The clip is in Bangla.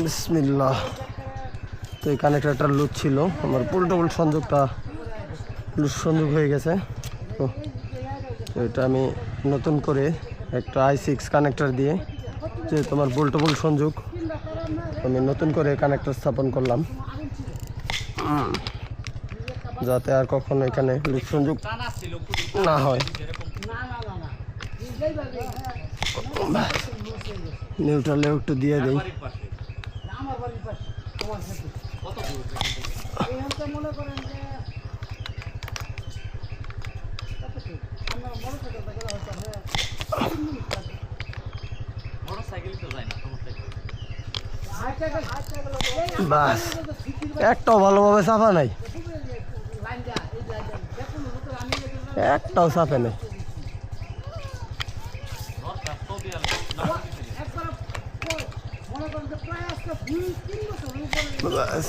বিসমিল্লাহ। তো এই কানেক্টরটা লুজ ছিল, আমার পুলটবল সংযোগটা লুজ সংযোগ হয়ে গেছে। তো এটা আমি নতুন করে একটা i6 কানেক্টর দিয়ে, যে তোমার পুলটবল সংযোগ, আমি নতুন করে কানেক্টর স্থাপন করলাম, যাতে আর কখনো এখানে লুজ সংযোগ না হয়। নিউট্রালেও একটু দিয়ে দিই। বাস, একটাও ভালোভাবে চাপা নাই, একটাও চাপে নেই। বাস,